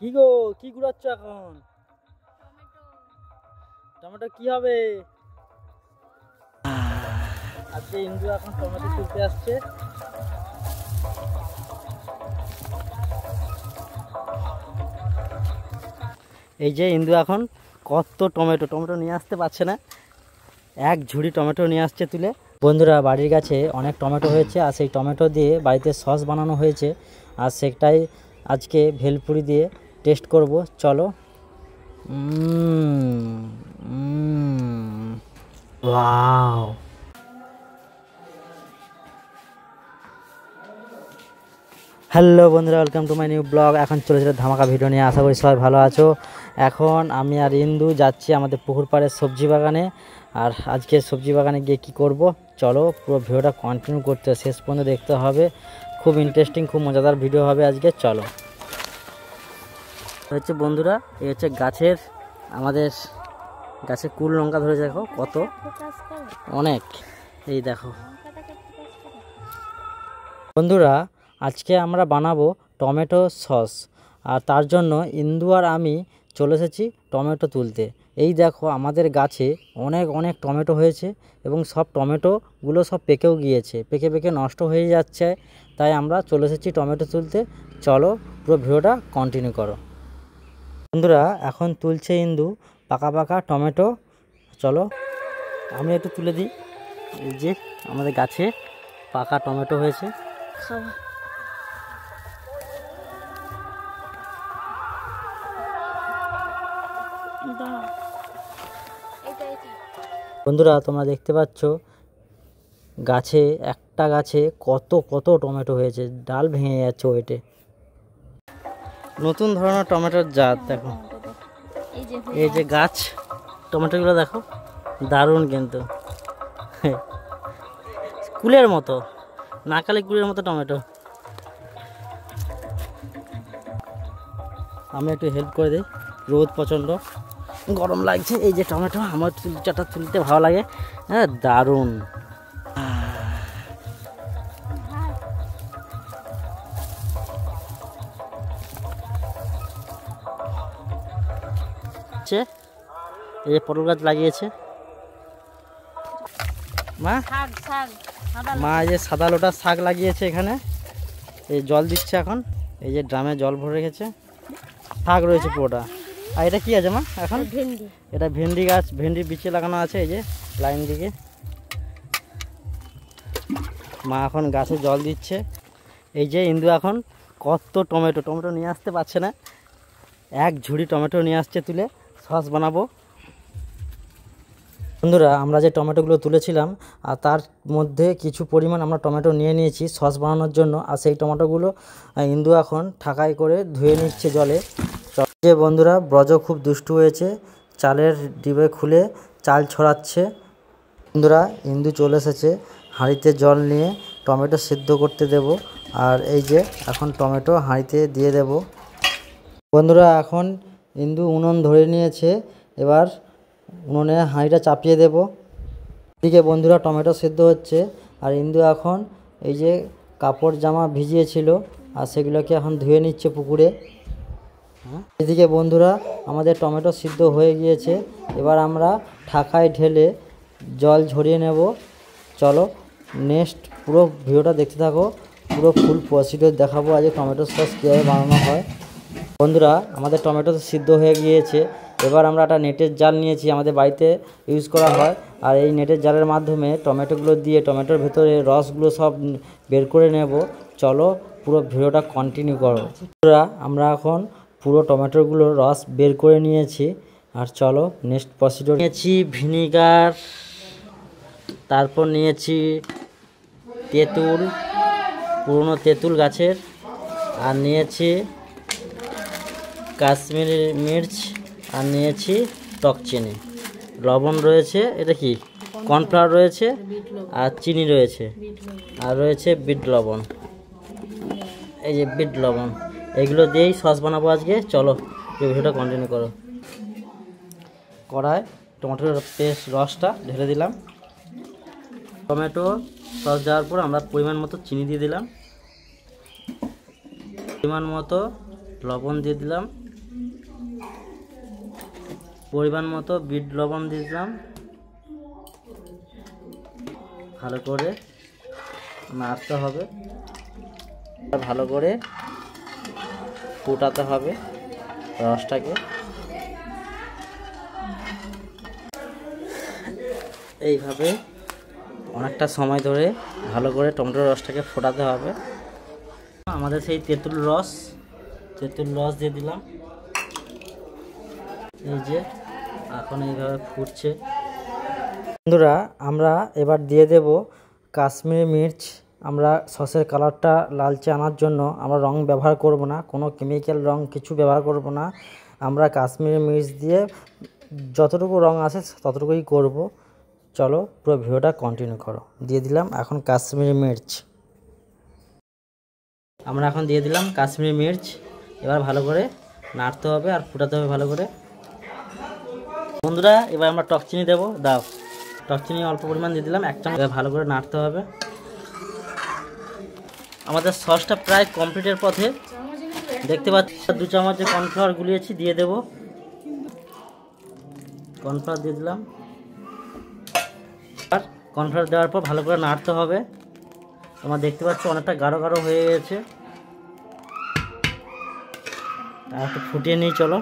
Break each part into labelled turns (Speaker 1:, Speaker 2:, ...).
Speaker 1: কি গো, কি ঘুরাচ্ছ এখন? টমেটো কি হবে? আজকে ইন্দু এখন টমেটো তুলতে আসছে। এই যে ইন্দু এখন কত টমেটো নিয়ে আসতে পারছে না, এক ঝুড়ি টমেটো নিয়ে আসছে তুলে। বন্ধুরা, বাড়ির কাছে অনেক টমেটো হয়েছে আর সেই টমেটো দিয়ে বাড়িতে সস বানানো হয়েছে, আর সেটাই আজকে ভেলপুরি দিয়ে টেস্ট করব। চলো। ওয়াও, হ্যালো বন্ধুরা, welcome to my new blog. এখন চলেছিল ধামাকা ভিডিও নিয়ে, আশা করি সবাই ভালো আছো। এখন আমি আর ইন্দু যাচ্ছি আমাদের পুকুর পাড়ের সবজি বাগানে। আর আজকে সবজি বাগানে গিয়ে কি করব, চলো পুরো ভিডিওটা কন্টিনিউ করতে শেষ পর্যন্ত দেখতে হবে। খুব ইন্টারেস্টিং, খুব মজাদার ভিডিও হবে আজকে। চলো। হচ্ছে বন্ধুরা, এই হচ্ছে গাছের, আমাদের গাছে কুল লঙ্কা ধরেছে, দেখো কত, অনেক। এই দেখো বন্ধুরা, আজকে আমরা বানাবো টমেটো সস, আর তার জন্য ইন্দু আর আমি চলে এসেছি টমেটো তুলতে। এই দেখো আমাদের গাছে অনেক অনেক টমেটো হয়েছে এবং সব টমেটোগুলো সব পেকেও গিয়েছে, পেকে নষ্ট হয়ে যাচ্ছে। তাই আমরা চলে এসেছি টমেটো তুলতে। চলো পুরো ভিডিওটা কন্টিনিউ করো। বন্ধুরা, এখন তুলছে ইন্দু পাকা পাকা টমেটো। চলো আমি একটু তুলে দিই। এই যে আমাদের গাছে পাকা টমেটো হয়েছে। বন্ধুরা, তোমরা দেখতে পাচ্ছ গাছে, একটা গাছে কত কত টমেটো হয়েছে, ডাল ভেঙে যাচ্ছে ওইটে। নতুন ধরনের টমেটোর জাত দেখো। এই যে গাছ, টমেটোগুলো দেখো, দারুণ কিন্তু, কুলের মতো, নাকালি কুলের মতো টমেটো। আমি একটু হেল্প করে দিই, রোদ প্রচণ্ড, গরম লাগছে। এই যে টমেটো, আমার চুলচাটা তুলতে ভালো লাগে, হ্যাঁ দারুণ। এই যে পটল গাছ লাগিয়েছে মা, এই যে সাদা লোটা শাক লাগিয়েছে এখানে। এই জল দিচ্ছে এখন, এই যে ড্রামে জল ভরে রেখেছে, শাক রয়েছে পুরোটা। আর এটা কি আছে মা এখন? ভেন্ডি। এটা ভেন্ডি গাছ, ভেন্ডির বিচে লাগানো আছে এই যে লাইন দিকে। মা এখন গাছে জল দিচ্ছে। এই যে ইন্দু এখন কত টমেটো নিয়ে আসতে পারছে না, এক ঝুড়ি টমেটো নিয়ে আসছে তুলে সস বানাবো। বন্ধুরা, আমরা যে টমেটোগুলো তুলেছিলাম আর তার মধ্যে কিছু পরিমাণ আমরা টমেটো নিয়ে নিয়েছি সস বানানোর জন্য, আর সেই টমেটোগুলো ইন্দু এখন ঠাকাই করে ধুয়ে নিচ্ছে জলে। যে বন্ধুরা, ব্রজ খুব দুষ্টু হয়েছে, চালের ডিবে খুলে চাল ছড়াচ্ছে। বন্ধুরা, ইন্দু চলে এসেছে হাঁড়িতে জল নিয়ে, টমেটো সিদ্ধ করতে দেব। আর এই যে এখন টমেটো হাঁড়িতে দিয়ে দেব। বন্ধুরা, এখন ইন্দু উনুন ধরে নিয়েছে, এবার উনুনে হাঁড়িটা চাপিয়ে দেব। এদিকে বন্ধুরা টমেটো সিদ্ধ হচ্ছে, আর ইন্দু এখন এই যে কাপড় জামা ভিজিয়েছিল আর সেগুলোকে এখন ধুয়ে নিচ্ছে পুকুরে। এদিকে বন্ধুরা আমাদের টমেটো সিদ্ধ হয়ে গিয়েছে, এবার আমরা ঠাকায় ঢেলে জল ঝরিয়ে নেব। চলো নেক্সট পুরো ভিডিওটা দেখতে থাকো, পুরো ফুল প্রসিডিওর দেখাবো আজকে টমেটো সস কীভাবে বানানো হয়। বন্ধুরা, আমাদের টমেটো সিদ্ধ হয়ে গিয়েছে, এবার আমরা একটা নেটের জাল নিয়েছি, আমাদের বাড়িতে ইউজ করা হয়। আর এই নেটের জালের মাধ্যমে টমেটোগুলো দিয়ে টমেটোর ভেতরে রসগুলো সব বের করে নেব। চলো পুরো ভিডিওটা কন্টিনিউ করো। বন্ধুরা, আমরা এখন পুরো টমেটোগুলোর রস বের করে নিয়েছি, আর চলো নেক্সট প্রসিডিওর। নিয়েছি ভিনিগার, তারপর নিয়েছি তেঁতুল, পুরনো তেঁতুল গাছের, আর নিয়েছি কাশ্মীরি মির্চ, আর নিয়েছি টক চিনি, লবণ রয়েছে, এটা কি কর্নফ্লাওয়ার রয়েছে, আর চিনি রয়েছে, আর রয়েছে বিট লবণ। এই যে বিট লবণ, এগুলো দিয়েই সস বানাবো আজকে। চলো ভিডিওটা কন্টিনিউ করো। কড়ায় টমেটোর পেস্ট রসটা ঢেলে দিলাম। টমেটো সস দেওয়ার পর আমরা পরিমাণ মতো চিনি দিয়ে দিলাম, পরিমাণ মতো লবণ দিয়ে দিলাম, পরিমাণ মতো বিট লবণ দিয়ে দিলাম, ভালো করে নাড়তে হবে, ভালো করে ফুটাতে হবে রসটাকে। এইভাবে অনেকটা সময় ধরে ভালো করে টমেটোর রসটাকে ফোটাতে হবে। আমাদের সেই তেঁতুল রস দিয়ে দিলাম। এই যে এখন এইভাবে ফুটছে। বন্ধুরা আমরা এবার দিয়ে দেব কাশ্মীরি মির্চ। আমরা সসের কালারটা লালচে আনার জন্য আমরা রং ব্যবহার করব না, কোনো কেমিক্যাল রং কিছু ব্যবহার করব না। আমরা কাশ্মীরি মির্চ দিয়ে যতটুকু রং আসে ততটুকুই করব। চলো পুরো ভিডিওটা কন্টিনিউ করো। দিয়ে দিলাম এখন কাশ্মীরি মির্চ। আমরা এখন দিয়ে দিলাম কাশ্মীরি মির্চ। এবার ভালো করে নাড়তে হবে আর ফুটাতে হবে ভালো করে। বন্ধুরা এবার আমরা টক চিনি দেবো। দাও, টক চিনি অল্প পরিমাণ দিয়ে দিলাম, 1 চামচ। এবার ভালো করে নাড়তে হবে। আমাদের সসটা প্রায় কমপ্লিটের পথে। দেখতে পাচ্ছি 2 চামচ যে কর্নফ্লাওয়ার গুলিয়েছি দিয়ে দেব। কর্নফ্লাওয়ার দিয়ে দিলাম। আর কর্নফ্লাওয়ার দেওয়ার পর ভালো করে নাড়তে হবে। তোমরা দেখতে পাচ্ছ অনেকটা গাঢ় গাঢ় হয়ে গেছে। আর একটু ফুটিয়ে নিই চলো।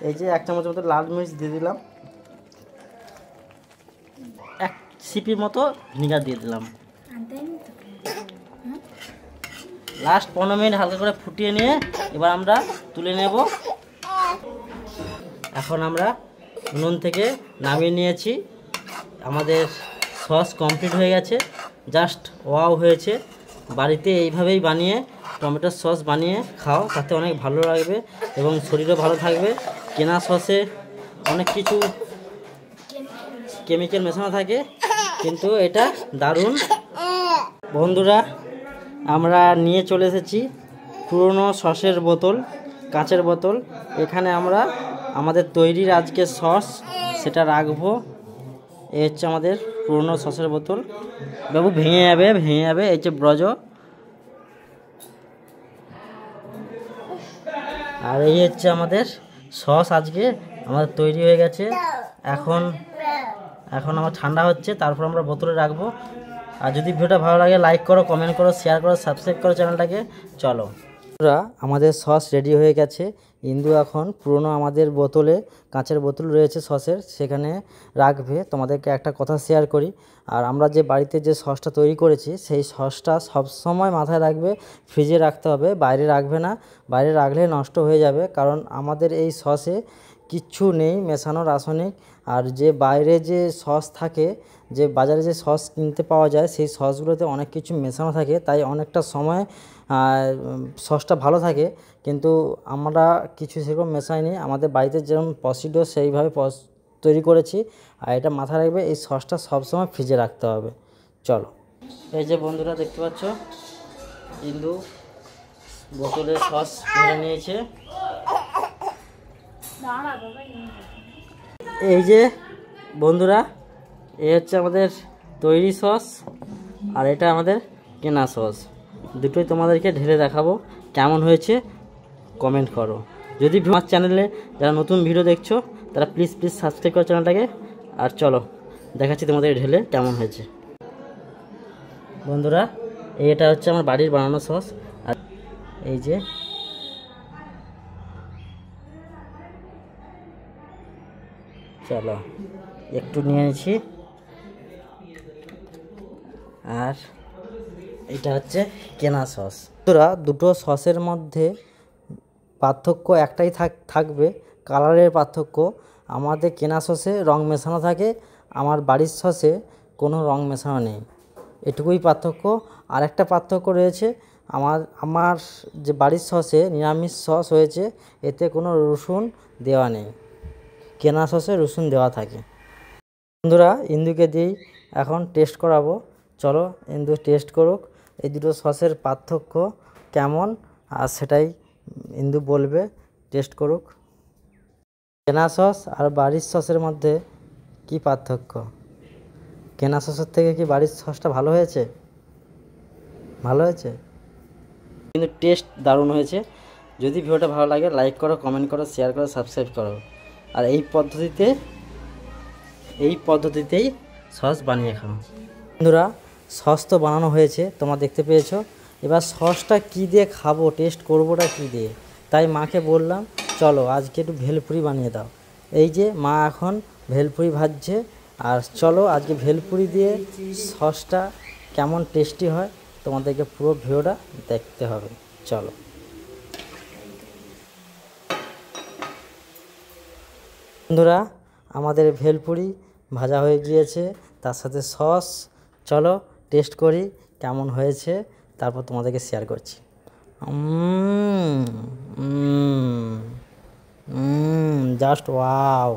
Speaker 1: এই যে 1 চামচের মতো লাল মির্চ দিয়ে দিলাম, 1 সিপির মতো ভিনেগার দিয়ে দিলাম। লাস্ট 15 মিনিট হালকা করে ফুটিয়ে নিয়ে এবার আমরা তুলে নেব। এখন আমরা নুন থেকে নামিয়ে নিয়েছি। আমাদের সস কমপ্লিট হয়ে গেছে। জাস্ট ওয়াও হয়েছে। বাড়িতে এইভাবেই বানিয়ে টমেটোর সস বানিয়ে খাও, তাতে অনেক ভালো লাগবে এবং শরীরও ভালো থাকবে। কেনা সসে অনেক কিছু কেমিক্যাল মেশানো থাকে, কিন্তু এটা দারুণ। বন্ধুরা আমরা নিয়ে চলে এসেছি পুরনো সসের বোতল, কাঁচের বোতল। এখানে আমরা আমাদের তৈরির আজকে সস সেটা রাখবো। এই হচ্ছে আমাদের পুরনো সসের বোতল। বাবু ভেঙে যাবে। এই যে ব্রজ। আর এই হচ্ছে আমাদের সস আজকে আমাদের তৈরি হয়ে গেছে। এখন আমার ঠান্ডা হচ্ছে, তারপর আমরা বোতলে রাখবো। আর যদি ভিডিওটা ভালো লাগে লাইক করো, কমেন্ট করো, শেয়ার করো, সাবস্ক্রাইব করো চ্যানেলটাকে। চলো আমাদের সস রেডি হয়ে গেছে। ইন্দু এখন পুরনো আমাদের বোতলে, কাঁচের বোতল রয়েছে সসের, সেখানে রাখবে। তোমাদেরকে একটা কথা শেয়ার করি, আর আমরা যে বাড়িতে যে সসটা তৈরি করেছি সেই সসটা সবসময় মাথায় রাখবে, ফ্রিজে রাখতে হবে, বাইরে রাখবে না। বাইরে রাখলে নষ্ট হয়ে যাবে, কারণ আমাদের এই সসে কিচ্ছু নেই মেশানো রাসায়নিক। আর যে বাইরে যে সস থাকে, যে বাজারে যে সস কিনতে পাওয়া যায়, সেই সসগুলোতে অনেক কিছু মেশানো থাকে, তাই অনেকটা সময় সসটা ভালো থাকে। কিন্তু আমরা কিছু সেরকম মেশাইনি, আমাদের বাড়িতে যেরকম প্রসিডিওর সেইভাবে তৈরি করেছি। আর এটা মাথায় রাখবে, এই সসটা সবসময় ফ্রিজে রাখতে হবে। চলো, এই যে বন্ধুরা দেখতে পাচ্ছ ইন্দু বোতলে সস ভরে নিয়েছে। এই যে বন্ধুরা এই হচ্ছে আমাদের তৈরি সস, আর এটা আমাদের কেনা সস। দুটোই তোমাদেরকে ঢেলে দেখাবো কেমন হয়েছে, কমেন্ট করো। যদি আমার চ্যানেলে যারা নতুন ভিডিও দেখছো তারা প্লিজ সাবস্ক্রাইব করো চ্যানেলটাকে। আর চলো দেখাচ্ছি তোমাদের ঢেলে কেমন হয়েছে। বন্ধুরা এটা হচ্ছে আমার বাড়ির বানানো সস। আর এই যে চলো একটু নিয়ে নিচ্ছি। আর এটা হচ্ছে কেনা সস। বন্ধুরা দুটো সসের মধ্যে পার্থক্য একটাই থাকবে, কালারের পার্থক্য। আমাদের কেনা সসে রং মেশানো থাকে, আমার বাড়ির সসে কোনো রং মেশানো নেই, এটুকুই পার্থক্য। আর একটা পার্থক্য রয়েছে, আমার যে বাড়ির সসে নিরামিষ সস হয়েছে, এতে কোনো রসুন দেওয়া নেই, কেনা সসে রসুন দেওয়া থাকে। বন্ধুরা ইন্দুকে দিয়েই এখন টেস্ট করাবো। চলো ইন্দু টেস্ট করুক এই দুটো সসের পার্থক্য কেমন, আর সেটাই ইন্দু বলবে। টেস্ট করুক। কেনা সস আর বাড়ির সসের মধ্যে কি পার্থক্য? কেনা সসের থেকে কি বাড়ির সসটা ভালো হয়েছে? ভালো হয়েছে, কিন্তু টেস্ট দারুণ হয়েছে। যদি ভিডিওটা ভালো লাগে লাইক করো, কমেন্ট করো, শেয়ার করো, সাবস্ক্রাইব করো। আর এই পদ্ধতিতেই সস বানিয়ে খাও। বন্ধুরা সস তো বানানো হয়েছে, তোমরা দেখতে পেয়েছো। এবার সসটা কী দিয়ে খাবো, টেস্ট করবোটা কী দিয়ে, তাই মাকে বললাম চলো আজকে একটু ভেলপুরি বানিয়ে দাও। এই যে মা এখন ভেলপুরি ভাজছে, আর চলো আজকে ভেলপুরি দিয়ে সসটা কেমন টেস্টি হয় তোমাদেরকে পুরো ভিডিওটা দেখতে হবে। চলো বন্ধুরা, আমাদের ভেলপুরি ভাজা হয়ে গিয়েছে, তার সাথে সস। চলো টেস্ট করি কেমন হয়েছে, তারপর তোমাদেরকে শেয়ার করছি। Just wow.